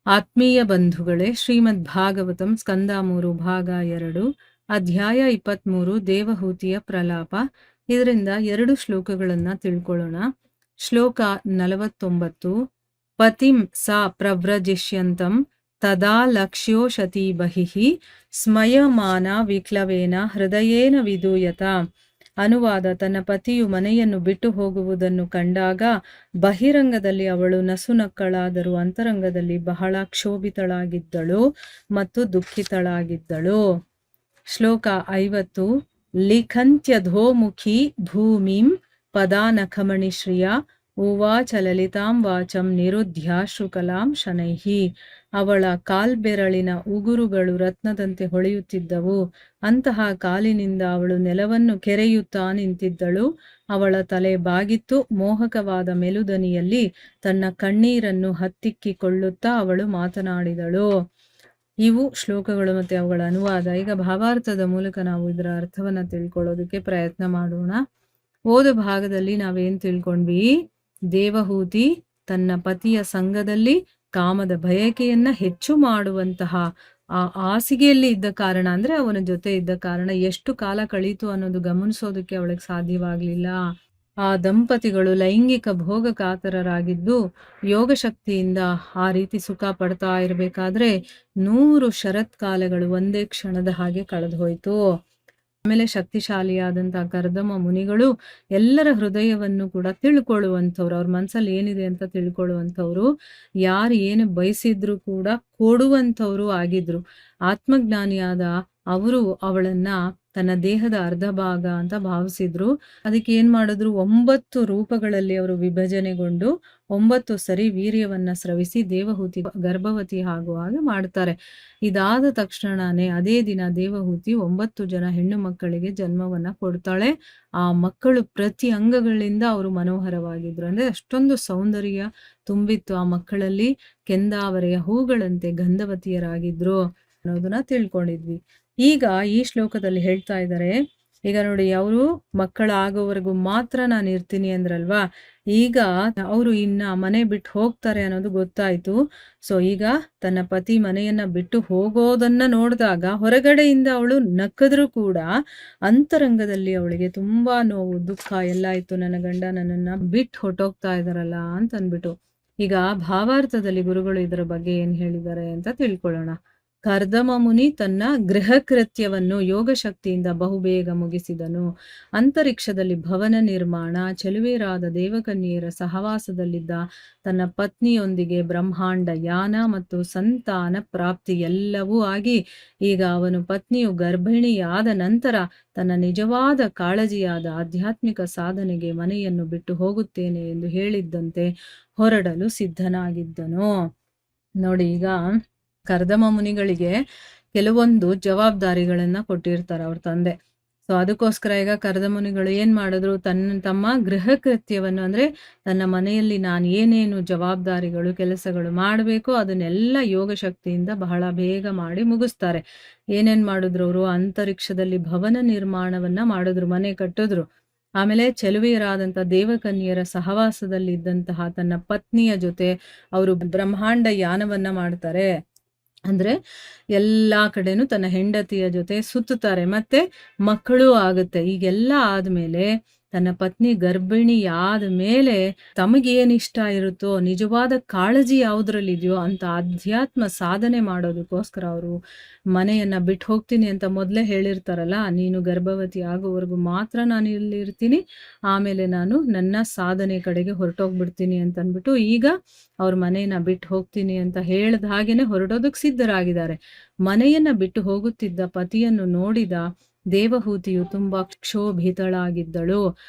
ಆತ್ಮೀಯ ಬಂಧುಗಳೇ, ಶ್ರೀಮದ್ ಭಾಗವತಂ ಸ್ಕಂದ 3 ಭಾಗ 2 ಅಧ್ಯಾಯ 23 ದೇವಹೂತಿಯ ಪ್ರಲಾಪ. ಇದರಿಂದ 2 ಶ್ಲೋಕಗಳನ್ನ ತಿಳ್ಕೊಳ್ಳೋಣ. ಶ್ಲೋಕ 49. ಪತಿಂ ಸಾ ಪ್ರವ್ರಜಿಷ್ಯಂತಂ ತದಾ ಲಕ್ಷ್ಯೋಷತಿ ಬಹಿಃ ಸ್ಮಯಮಾನ ವಿಕ್ಲವೇನ ಹೃದಯೇನ ವಿದೂಯತ. ಅನುವಾದ: ತನ್ನ ಪತಿಯು ಮನೆಯನ್ನು ಬಿಟ್ಟು ಹೋಗುವುದನ್ನು ಕಂಡಾಗ ಬಹಿರಂಗದಲ್ಲಿ ಅವಳು ನಸುನಕ್ಕಳಾದರೂ ಅಂತರಂಗದಲ್ಲಿ ಬಹಳ ಕ್ಷೋಭಿತಳಾಗಿದ್ದಳು ಮತ್ತು ದುಃಖಿತಳಾಗಿದ್ದಳು. ಶ್ಲೋಕ 50. ಲಿಖಂತ್ಯಧೋಮುಖಿ ಭೂಮಿಂ ಪದಾನಖಮಣಿಶ್ರಿಯ ಉವಾಚ ಲಲಿತಾಂ ವಾಚಂ ನಿರುದ್ಧ್ಯಾಶ್ರುಕಲಾಂ ಶನೈಹಿ. ಅವಳ ಕಾಲ್ಬೆರಳಿನ ಉಗುರುಗಳು ರತ್ನದಂತೆ ಹೊಳೆಯುತ್ತಿದ್ದವು. ಅಂತಹ ಕಾಲಿನಿಂದ ಅವಳು ನೆಲವನ್ನು ಕೆರೆಯುತ್ತಾ ನಿಂತಿದ್ದಳು. ಅವಳ ತಲೆ ಬಾಗಿತ್ತು. ಮೋಹಕವಾದ ಮೆಲುದನಿಯಲ್ಲಿ ತನ್ನ ಕಣ್ಣೀರನ್ನು ಹತ್ತಿಕ್ಕಿಕೊಳ್ಳುತ್ತಾ ಅವಳು ಮಾತನಾಡಿದಳು. ಇವು ಶ್ಲೋಕಗಳು ಮತ್ತೆ ಅವುಗಳ ಅನುವಾದ. ಈಗ ಭಾವಾರ್ಥದ ಮೂಲಕ ನಾವು ಇದರ ಅರ್ಥವನ್ನ ತಿಳ್ಕೊಳ್ಳೋದಕ್ಕೆ ಪ್ರಯತ್ನ ಮಾಡೋಣ. ಓದ ಭಾಗದಲ್ಲಿ ನಾವೇನ್ ತಿಳ್ಕೊಂಡ್ವಿ? ದೇವಹೂತಿ ತನ್ನ ಪತಿಯ ಸಂಘದಲ್ಲಿ ಕಾಮದ ಬಯಕೆಯನ್ನ ಹೆಚ್ಚು ಮಾಡುವಂತಹ ಆ ಹಾಸಿಗೆಯಲ್ಲಿ ಇದ್ದ ಕಾರಣ, ಅಂದ್ರೆ ಅವನ ಜೊತೆ ಇದ್ದ ಕಾರಣ ಎಷ್ಟು ಕಾಲ ಕಳೀತು ಅನ್ನೋದು ಗಮನಿಸೋದಕ್ಕೆ ಅವಳಿಗೆ ಸಾಧ್ಯವಾಗ್ಲಿಲ್ಲ. ಆ ದಂಪತಿಗಳು ಲೈಂಗಿಕ ಭೋಗ ಕಾತರರಾಗಿದ್ದು ಯೋಗಶಕ್ತಿಯಿಂದ ಆ ರೀತಿ ಸುಖ ಪಡ್ತಾ ಇರಬೇಕಾದ್ರೆ 100 ಶರತ್ಕಾಲಗಳು ಒಂದೇ ಕ್ಷಣದ ಹಾಗೆ ಕಳೆದು ಹೋಯ್ತು. ಆಮೇಲೆ ಶಕ್ತಿಶಾಲಿಯಾದಂತಹ ಕರ್ದಮ ಮುನಿಗಳು ಎಲ್ಲರ ಹೃದಯವನ್ನು ಕೂಡ ತಿಳ್ಕೊಳ್ಳುವಂಥವ್ರು, ಅವ್ರ ಮನಸ್ಸಲ್ಲಿ ಏನಿದೆ ಅಂತ ತಿಳ್ಕೊಳ್ಳುವಂಥವ್ರು, ಯಾರು ಏನು ಬಯಸಿದ್ರು ಕೂಡ ಕೊಡುವಂಥವ್ರು ಆಗಿದ್ರು. ಆತ್ಮಜ್ಞಾನಿಯಾದ ಅವರು ಅವಳನ್ನ ತನ್ನ ದೇಹದ ಅರ್ಧ ಭಾಗ ಅಂತ ಭಾವಿಸಿದ್ರು. ಅದಕ್ಕೆ ಏನ್ ಮಾಡಿದ್ರು? 9 ರೂಪಗಳಲ್ಲಿ ಅವರು ವಿಭಜನೆಗೊಂಡು 9 ಸರಿ ವೀರ್ಯವನ್ನ ಸ್ರವಿಸಿ ದೇವಹೂತಿ ಗರ್ಭವತಿ ಆಗುವ ಹಾಗೆ ಮಾಡ್ತಾರೆ. ಇದಾದ ತಕ್ಷಣನೇ ಅದೇ ದಿನ ದೇವಹೂತಿ 9 ಜನ ಹೆಣ್ಣು ಮಕ್ಕಳಿಗೆ ಜನ್ಮವನ್ನ ಕೊಡ್ತಾಳೆ. ಆ ಮಕ್ಕಳು ಪ್ರತಿ ಅಂಗಗಳಿಂದ ಅವರು ಮನೋಹರವಾಗಿದ್ರು. ಅಂದ್ರೆ ಅಷ್ಟೊಂದು ಸೌಂದರ್ಯ ತುಂಬಿತ್ತು ಆ ಮಕ್ಕಳಲ್ಲಿ. ಕೆಂದಾವರೆಯ ಹೂಗಳಂತೆ ಗಂಧವತಿಯರಾಗಿದ್ರು ಅನ್ನೋದನ್ನ ತಿಳ್ಕೊಂಡಿದ್ವಿ. ಈಗ ಈ ಶ್ಲೋಕದಲ್ಲಿ ಹೇಳ್ತಾ ಇದ್ದಾರೆ, ಈಗ ನೋಡಿ, ಅವರು ಮಕ್ಕಳಾಗೋವರೆಗೂ ಮಾತ್ರ ನಾನು ಇರ್ತೀನಿ ಅಂದ್ರಲ್ವಾ. ಈಗ ಅವರು ಇನ್ನ ಮನೆ ಬಿಟ್ಟು ಹೋಗ್ತಾರೆ ಅನ್ನೋದು ಗೊತ್ತಾಯ್ತು. ಸೊ ಈಗ ತನ್ನ ಪತಿ ಮನೆಯನ್ನ ಬಿಟ್ಟು ಹೋಗೋದನ್ನ ನೋಡಿದಾಗ ಹೊರಗಡೆಯಿಂದ ಅವಳು ನಕ್ಕದ್ರೂ ಕೂಡ ಅಂತರಂಗದಲ್ಲಿ ಅವಳಿಗೆ ತುಂಬಾ ನೋವು, ದುಃಖ ಎಲ್ಲ ಇತ್ತು. ನನ್ನ ಗಂಡ ನನ್ನನ್ನ ಬಿಟ್ಟು ಹೊಟ್ಟೋಗ್ತಾ ಇದಾರಲ್ಲ ಅಂತ ಅಂದ್ಬಿಟ್ಟು. ಈಗ ಭಾವಾರ್ಥದಲ್ಲಿ ಗುರುಗಳು ಇದರ ಬಗ್ಗೆ ಏನ್ ಹೇಳಿದ್ದಾರೆ ಅಂತ ತಿಳ್ಕೊಳ್ಳೋಣ. ಕರ್ದಮ ಮುನಿ ತನ್ನ ಗೃಹ ಕೃತ್ಯವನ್ನು ಯೋಗಶಕ್ತಿಯಿಂದ ಬಹುಬೇಗ ಮುಗಿಸಿದನು. ಅಂತರಿಕ್ಷದಲ್ಲಿ ಭವನ ನಿರ್ಮಾಣ, ಚೆಲುವೆಯರಾದ ದೇವಕನ್ಯೆಯರ ಸಹವಾಸದಲ್ಲಿದ್ದ ತನ್ನ ಪತ್ನಿಯೊಂದಿಗೆ ಬ್ರಹ್ಮಾಂಡ ಯಾನ ಮತ್ತು ಸಂತಾನ ಪ್ರಾಪ್ತಿ ಎಲ್ಲವೂ ಆಗಿ ಈಗ ಅವನು ಪತ್ನಿಯು ಗರ್ಭಿಣಿಯಾದ ನಂತರ ತನ್ನ ನಿಜವಾದ ಕಾಳಜಿಯಾದ ಆಧ್ಯಾತ್ಮಿಕ ಸಾಧನೆಗೆ ಮನೆಯನ್ನು ಬಿಟ್ಟು ಹೋಗುತ್ತೇನೆ ಎಂದು ಹೇಳಿದ್ದಂತೆ ಹೊರಡಲು ಸಿದ್ಧನಾಗಿದ್ದನು. ನೋಡಿ, ಈಗ ಕರ್ದಮ ಮುನಿಗಳಿಗೆ ಕೆಲವೊಂದು ಜವಾಬ್ದಾರಿಗಳನ್ನ ಕೊಟ್ಟಿರ್ತಾರೆ ಅವ್ರ ತಂದೆ. ಸೊ ಅದಕ್ಕೋಸ್ಕರ ಈಗ ಕರ್ದಮ ಮುನಿಗಳು ಏನ್ ಮಾಡಿದ್ರು? ತಮ್ಮ ಗೃಹ ಕೃತ್ಯವನ್ನು, ಅಂದ್ರೆ ತನ್ನ ಮನೆಯಲ್ಲಿ ನಾನು ಏನೇನು ಜವಾಬ್ದಾರಿಗಳು ಕೆಲಸಗಳು ಮಾಡಬೇಕು ಅದನ್ನೆಲ್ಲ ಯೋಗ ಶಕ್ತಿಯಿಂದ ಬಹಳ ಬೇಗ ಮಾಡಿ ಮುಗಿಸ್ತಾರೆ. ಏನೇನ್ ಮಾಡಿದ್ರು ಅವರು? ಅಂತರಿಕ್ಷದಲ್ಲಿ ಭವನ ನಿರ್ಮಾಣವನ್ನ ಮಾಡಿದ್ರು, ಮನೆ ಕಟ್ಟಿದ್ರು. ಆಮೇಲೆ ಚೆಲುವೆಯರಾದಂಥ ದೇವಕನ್ಯರ ಸಹವಾಸದಲ್ಲಿದ್ದಂತಹ ತನ್ನ ಪತ್ನಿಯ ಜೊತೆ ಅವರು ಬ್ರಹ್ಮಾಂಡ ಯಾನವನ್ನ ಮಾಡ್ತಾರೆ. ಅಂದ್ರೆ ಎಲ್ಲಾ ಕಡೆನೂ ತನ್ನ ಹೆಂಡತಿಯ ಜೊತೆ ಸುತ್ತುತ್ತಾರೆ. ಮತ್ತೆ ಮಕ್ಕಳು ಆಗುತ್ತೆ. ಈಗೆಲ್ಲ ಆದ್ಮೇಲೆ ತನ್ನ ಪತ್ನಿ ಗರ್ಭಿಣಿಯಾದ ಮೇಲೆ ತಮಗೇನಿಷ್ಟ ಇರುತ್ತೋ, ನಿಜವಾದ ಕಾಳಜಿ ಯಾವುದ್ರಲ್ಲಿದೆಯೋ ಅಂತ ಅಧ್ಯಾತ್ಮ ಸಾಧನೆ ಮಾಡೋದಕ್ಕೋಸ್ಕರ ಅವರು ಮನೆಯನ್ನ ಬಿಟ್ಟು ಹೋಗ್ತೀನಿ ಅಂತ ಮೊದಲೇ ಹೇಳಿರ್ತಾರಲ್ಲ, ನೀನು ಗರ್ಭವತಿ ಆಗೋವರೆಗೂ ಮಾತ್ರ ನಾನು ಇಲ್ಲಿ ಇರ್ತೀನಿ, ಆಮೇಲೆ ನಾನು ನನ್ನ ಸಾಧನೆ ಕಡೆಗೆ ಹೊರಟೋಗ್ಬಿಡ್ತೀನಿ ಅಂತ ಅಂದ್ಬಿಟ್ಟು ಈಗ ಅವ್ರ ಮನೆಯನ್ನ ಬಿಟ್ಟು ಹೋಗ್ತೀನಿ ಅಂತ ಹೇಳ್ದ ಹಾಗೇನೆ ಹೊರಡೋದಕ್ಕೆ ಸಿದ್ಧರಾಗಿದ್ದಾರೆ. ಮನೆಯನ್ನ ಬಿಟ್ಟು ಹೋಗುತ್ತಿದ್ದ ಪತಿಯನ್ನು ನೋಡಿದ ದೇವಹೂತಿಯು ತುಂಬಾ ಕ್ಷೋಭಿತಳಾಗಿದ್ದಳು.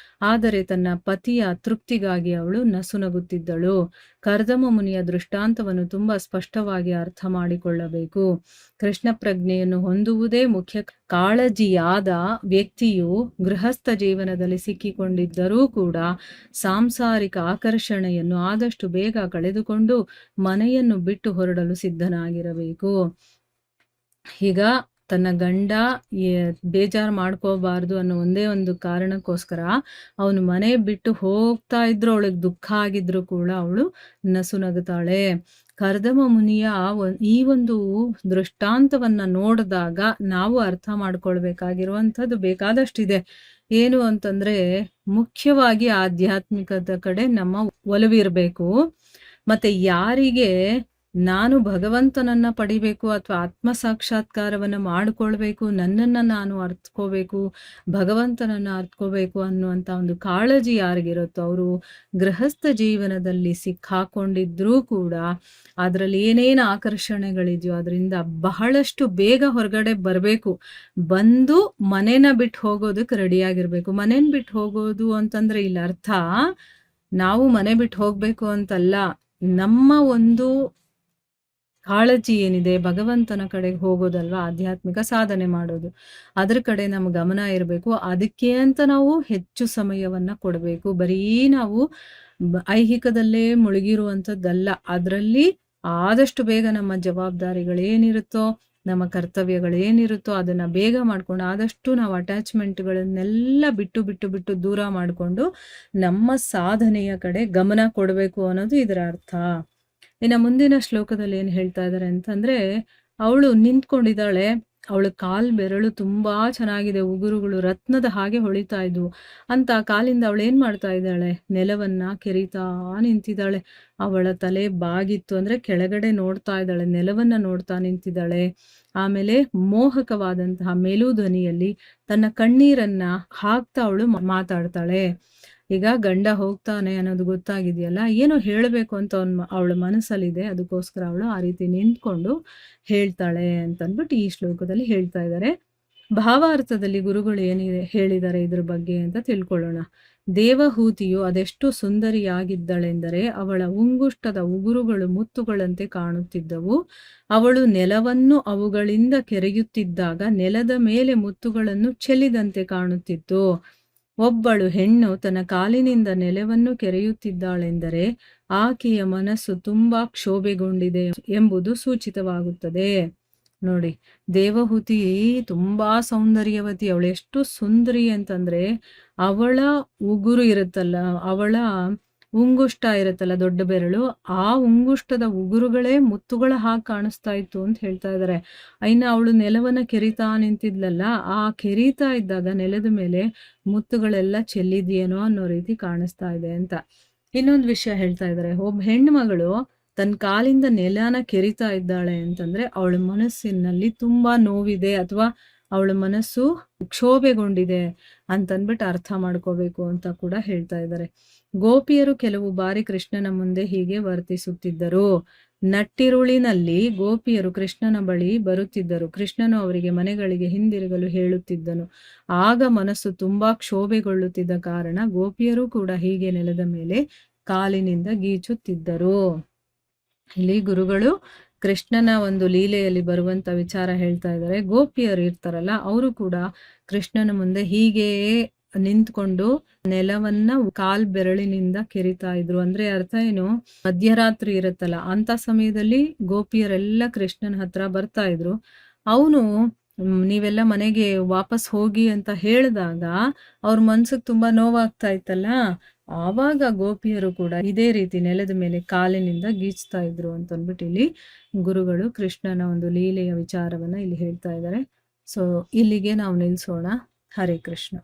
ಆದರೆ ತನ್ನ ಪತಿಯ ತೃಪ್ತಿಗಾಗಿ ಅವಳು ನಸುನಗುತ್ತಿದ್ದಳು. ಕರ್ದಮ ಮುನಿಯ ದೃಷ್ಟಾಂತವನ್ನು ತುಂಬಾ ಸ್ಪಷ್ಟವಾಗಿ ಅರ್ಥ ಮಾಡಿಕೊಳ್ಳಬೇಕು. ಕೃಷ್ಣ ಪ್ರಜ್ಞೆಯನ್ನು ಹೊಂದುವುದೇ ಮುಖ್ಯ. ಕಾಳಜಿಯಾದ ವ್ಯಕ್ತಿಯು ಗೃಹಸ್ಥ ಜೀವನದಲ್ಲಿ ಸಿಕ್ಕಿಕೊಂಡಿದ್ದರೂ ಕೂಡ ಸಾಂಸಾರಿಕ ಆಕರ್ಷಣೆಯನ್ನು ಆದಷ್ಟು ಬೇಗ ಕಳೆದುಕೊಂಡು ಮನೆಯನ್ನು ಬಿಟ್ಟು ಹೊರಡಲು ಸಿದ್ಧನಾಗಿರಬೇಕು. ಈಗ ತನ್ನ ಗಂಡ ಬೇಜಾರು ಮಾಡ್ಕೋಬಾರ್ದು ಅನ್ನೋ ಒಂದೇ ಒಂದು ಕಾರಣಕ್ಕೋಸ್ಕರ ಅವನು ಮನೆ ಬಿಟ್ಟು ಹೋಗ್ತಾ ಇದ್ರು ಅವಳಿಗೆ ದುಃಖ ಆಗಿದ್ರು ಕೂಡ ಅವಳು ನಸು ನಗುತ್ತಾಳೆ. ಕರ್ದಮ ಮುನಿಯ ಈ ಒಂದು ದೃಷ್ಟಾಂತವನ್ನ ನೋಡಿದಾಗ ನಾವು ಅರ್ಥ ಮಾಡ್ಕೊಳ್ಬೇಕಾಗಿರುವಂಥದ್ದು ಬೇಕಾದಷ್ಟಿದೆ. ಏನು ಅಂತಂದ್ರೆ ಮುಖ್ಯವಾಗಿ ಆಧ್ಯಾತ್ಮಿಕದ ಕಡೆ ನಮ್ಮ ಒಲವಿರಬೇಕು. ಮತ್ತೆ ಯಾರಿಗೆ ನಾನು ಭಗವಂತನನ್ನ ಪಡಿಬೇಕು ಅಥವಾ ಆತ್ಮ ಸಾಕ್ಷಾತ್ಕಾರವನ್ನ ಮಾಡಿಕೊಳ್ಬೇಕು, ನನ್ನನ್ನ ನಾನು ಅರ್ಥಕೋಬೇಕು, ಭಗವಂತನನ್ನ ಅರ್ಥಕೋಬೇಕು ಅನ್ನುವಂಥ ಒಂದು ಕಾಳಜಿ ಯಾರಿಗಿರುತ್ತೋ ಅವರು ಗೃಹಸ್ಥ ಜೀವನದಲ್ಲಿ ಸಿಕ್ಕಾಕೊಂಡಿದ್ರೂ ಕೂಡ ಅದರಲ್ಲಿ ಏನೇನು ಆಕರ್ಷಣೆಗಳಿದೆಯೋ ಅದರಿಂದ ಬಹಳಷ್ಟು ಬೇಗ ಹೊರಗಡೆ ಬರಬೇಕು. ಬಂದು ಮನೇನ ಬಿಟ್ಟು ಹೋಗೋದಕ್ಕೆ ರೆಡಿಯಾಗಿರ್ಬೇಕು. ಮನೇನ ಬಿಟ್ಟು ಹೋಗೋದು ಅಂತಂದ್ರೆ ಇಲ್ಲಿ ಅರ್ಥ ನಾವು ಮನೆ ಬಿಟ್ಟು ಹೋಗ್ಬೇಕು ಅಂತಲ್ಲ, ನಮ್ಮ ಒಂದು ಕಾಳಜಿ ಏನಿದೆ ಭಗವಂತನ ಕಡೆಗೆ ಹೋಗೋದಲ್ವಾ, ಆಧ್ಯಾತ್ಮಿಕ ಸಾಧನೆ ಮಾಡೋದು, ಅದ್ರ ಕಡೆ ನಮ್ಮ ಗಮನ ಇರಬೇಕು. ಅದಕ್ಕೆ ಅಂತ ನಾವು ಹೆಚ್ಚು ಸಮಯವನ್ನ ಕೊಡಬೇಕು. ಬರೀ ನಾವು ಐಹಿಕದಲ್ಲೇ ಮುಳುಗಿರುವಂಥದ್ದಲ್ಲ. ಅದರಲ್ಲಿ ಆದಷ್ಟು ಬೇಗ ನಮ್ಮ ಜವಾಬ್ದಾರಿಗಳೇನಿರುತ್ತೋ, ನಮ್ಮ ಕರ್ತವ್ಯಗಳೇನಿರುತ್ತೋ ಅದನ್ನ ಬೇಗ ಮಾಡ್ಕೊಂಡು ಆದಷ್ಟು ನಾವು ಅಟ್ಯಾಚ್ಮೆಂಟ್ಗಳನ್ನೆಲ್ಲ ಬಿಟ್ಟು ಬಿಟ್ಟು ಬಿಟ್ಟು ದೂರ ಮಾಡಿಕೊಂಡು ನಮ್ಮ ಸಾಧನೆಯ ಕಡೆ ಗಮನ ಕೊಡಬೇಕು ಅನ್ನೋದು ಇದರ ಅರ್ಥ. ಇನ್ನು ಮುಂದಿನ ಶ್ಲೋಕದಲ್ಲಿ ಏನು ಹೇಳ್ತಾ ಇದ್ದಾರೆ ಅಂತಂದ್ರೆ, ಅವಳು ನಿಂತ್ಕೊಂಡಿದ್ದಾಳೆ, ಅವಳ ಕಾಲ್ ಬೆರಳು ತುಂಬಾ ಚೆನ್ನಾಗಿದೆ, ಉಗುರುಗಳು ರತ್ನದ ಹಾಗೆ ಹೊಳಿತಾ ಇದ್ವು ಅಂತ ಕಾಲಿಂದ ಅವಳು ಏನ್ ಮಾಡ್ತಾ ಇದ್ದಾಳೆ, ನೆಲವನ್ನ ಕೆರಿತಾ ನಿಂತಿದ್ದಾಳೆ. ಅವಳ ತಲೆ ಬಾಗಿತ್ತು ಅಂದ್ರೆ ಕೆಳಗಡೆ ನೋಡ್ತಾ ಇದ್ದಾಳೆ, ನೆಲವನ್ನ ನೋಡ್ತಾ ನಿಂತಿದ್ದಾಳೆ. ಆಮೇಲೆ ಮೋಹಕವಾದಂತಹ ಮೇಲು ಧ್ವನಿಯಲ್ಲಿ ತನ್ನ ಕಣ್ಣೀರನ್ನ ಹಾಕ್ತಾ ಅವಳು ಮಾತಾಡ್ತಾಳೆ. ಈಗ ಗಂಡ ಹೋಗ್ತಾನೆ ಅನ್ನೋದು ಗೊತ್ತಾಗಿದೆಯಲ್ಲ, ಏನೋ ಹೇಳಬೇಕು ಅಂತ ಅವಳ ಮನಸ್ಸಲ್ಲಿದೆ, ಅದಕ್ಕೋಸ್ಕರ ಅವಳು ಆ ರೀತಿ ನಿಂತ್ಕೊಂಡು ಹೇಳ್ತಾಳೆ ಅಂತಂದ್ಬಿಟ್ಟು ಈ ಶ್ಲೋಕದಲ್ಲಿ ಹೇಳ್ತಾ ಇದ್ದಾರೆ. ಭಾವಾರ್ಥದಲ್ಲಿ ಗುರುಗಳು ಏನಿದೆ ಹೇಳಿದ್ದಾರೆ ಇದ್ರ ಬಗ್ಗೆ ಅಂತ ತಿಳ್ಕೊಳ್ಳೋಣ. ದೇವಹೂತಿಯು ಅದೆಷ್ಟು ಸುಂದರಿಯಾಗಿದ್ದಳೆಂದರೆ ಅವಳ ಉಂಗುಷ್ಟದ ಉಗುರುಗಳು ಮುತ್ತುಗಳಂತೆ ಕಾಣುತ್ತಿದ್ದವು. ಅವಳು ನೆಲವನ್ನು ಅವುಗಳಿಂದ ಕೆರೆಯುತ್ತಿದ್ದಾಗ ನೆಲದ ಮೇಲೆ ಮುತ್ತುಗಳನ್ನು ಚೆಲ್ಲಿದಂತೆ ಕಾಣುತ್ತಿತ್ತು. ಒಬ್ಬಳು ಹೆಣ್ಣು ತನ್ನ ಕಾಲಿನಿಂದ ನೆಲವನ್ನು ಕೆರೆಯುತ್ತಿದ್ದಾಳೆಂದರೆ ಆಕೆಯ ಮನಸ್ಸು ತುಂಬಾ ಕ್ಷೋಭೆಗೊಂಡಿದೆ ಎಂಬುದು ಸೂಚಿತವಾಗುತ್ತದೆ. ನೋಡಿ, ದೇವಹೂತಿ ತುಂಬಾ ಸೌಂದರ್ಯವತಿ. ಅವಳು ಎಷ್ಟು ಸುಂದರಿ ಅಂತಂದ್ರೆ ಅವಳ ಉಗುರು ಇರುತ್ತಲ್ಲ, ಅವಳ ಉಂಗುಷ್ಟ ಇರುತ್ತಲ್ಲ ದೊಡ್ಡ ಬೆರಳು, ಆ ಉಂಗುಷ್ಟದ ಉಗುರುಗಳೇ ಮುತ್ತುಗಳ ಹಾಗೆ ಕಾಣಿಸ್ತಾ ಇತ್ತು ಅಂತ ಹೇಳ್ತಾ ಇದ್ದಾರೆ. ಇನ್ನು ಅವಳು ನೆಲವನ್ನ ಕೆರಿತಾ ನಿಂತಿದ್ಲಲ್ಲ, ಆ ಕೆರಿತಾ ಇದ್ದಾಗ ನೆಲದ ಮೇಲೆ ಮುತ್ತುಗಳೆಲ್ಲ ಚೆಲ್ಲಿದೆಯೇನೋ ಅನ್ನೋ ರೀತಿ ಕಾಣಿಸ್ತಾ ಇದೆ ಅಂತ. ಇನ್ನೊಂದು ವಿಷಯ ಹೇಳ್ತಾ ಇದ್ದಾರೆ, ಒಬ್ಬ ಹೆಣ್ಣು ಮಗಳು ತನ್ನ ಕಾಲಿಂದ ನೆಲನ ಕೆರಿತಾ ಇದ್ದಾಳೆ ಅಂತಂದ್ರೆ ಅವಳ ಮನಸ್ಸಿನಲ್ಲಿ ತುಂಬಾ ನೋವಿದೆ ಅಥವಾ ಅವಳ ಮನಸ್ಸು ಕ್ಷೋಭೆಗೊಂಡಿದೆ ಅಂತನ್ಬಿಟ್ಟು ಅರ್ಥ ಮಾಡ್ಕೋಬೇಕು ಅಂತ ಕೂಡ ಹೇಳ್ತಾ ಇದ್ದಾರೆ. ಗೋಪಿಯರು ಕೆಲವು ಬಾರಿ ಕೃಷ್ಣನ ಮುಂದೆ ಹೀಗೆ ವರ್ತಿಸುತ್ತಿದ್ದರು. ನಟ್ಟಿರುಳಿನಲ್ಲಿ ಗೋಪಿಯರು ಕೃಷ್ಣನ ಬಳಿ ಬರುತ್ತಿದ್ದರು. ಕೃಷ್ಣನು ಅವರಿಗೆ ಮನೆಗಳಿಗೆ ಹಿಂದಿರುಗಲು ಹೇಳುತ್ತಿದ್ದನು. ಆಗ ಮನಸ್ಸು ತುಂಬಾ ಕ್ಷೋಭೆಗೊಳ್ಳುತ್ತಿದ್ದ ಕಾರಣ ಗೋಪಿಯರು ಕೂಡ ಹೀಗೆ ನೆಲದ ಮೇಲೆ ಕಾಲಿನಿಂದ ಗೀಚುತ್ತಿದ್ದರು. ಇಲ್ಲಿ ಗುರುಗಳು ಕೃಷ್ಣನ ಒಂದು ಲೀಲೆಯಲ್ಲಿ ಬರುವಂತ ವಿಚಾರ ಹೇಳ್ತಾ ಇದ್ದಾರೆ. ಗೋಪಿಯರು ಇರ್ತಾರಲ್ಲ, ಅವರು ಕೂಡ ಕೃಷ್ಣನ ಮುಂದೆ ಹೀಗೆ ನಿಂತ್ಕೊಂಡು ನೆಲವನ್ನ ಕಾಲ್ ಬೆರಳಿನಿಂದ ಕೆರಿತಾ ಇದ್ರು. ಅಂದ್ರೆ ಅರ್ಥ ಏನು, ಮಧ್ಯರಾತ್ರಿ ಇರುತ್ತಲ್ಲ ಅಂತ ಸಮಯದಲ್ಲಿ ಗೋಪಿಯರೆಲ್ಲ ಕೃಷ್ಣನ ಹತ್ರ ಬರ್ತಾ ಇದ್ರು. ಅವನು ನೀವೆಲ್ಲ ಮನೆಗೆ ವಾಪಸ್ ಹೋಗಿ ಅಂತ ಹೇಳಿದಾಗ ಅವ್ರ ಮನ್ಸಿಗೆ ತುಂಬಾ ನೋವಾಗ್ತಾ ಇತ್ತಲ್ಲ, ಆವಾಗ ಗೋಪಿಯರು ಕೂಡ ಇದೇ ರೀತಿ ನೆಲದ ಮೇಲೆ ಕಾಲಿನಿಂದ ಗೀಚ್ತಾ ಇದ್ರು ಅಂತ ಅಂದ್ಬಿಟ್ಟು ಇಲ್ಲಿ ಗುರುಗಳು ಕೃಷ್ಣನ ಒಂದು ಲೀಲೆಯ ವಿಚಾರವನ್ನ ಇಲ್ಲಿ ಹೇಳ್ತಾ ಇದ್ದಾರೆ. ಸೊ ಇಲ್ಲಿಗೆ ನಾವು ನಿಲ್ಸೋಣ. ಹರೇ ಕೃಷ್ಣ.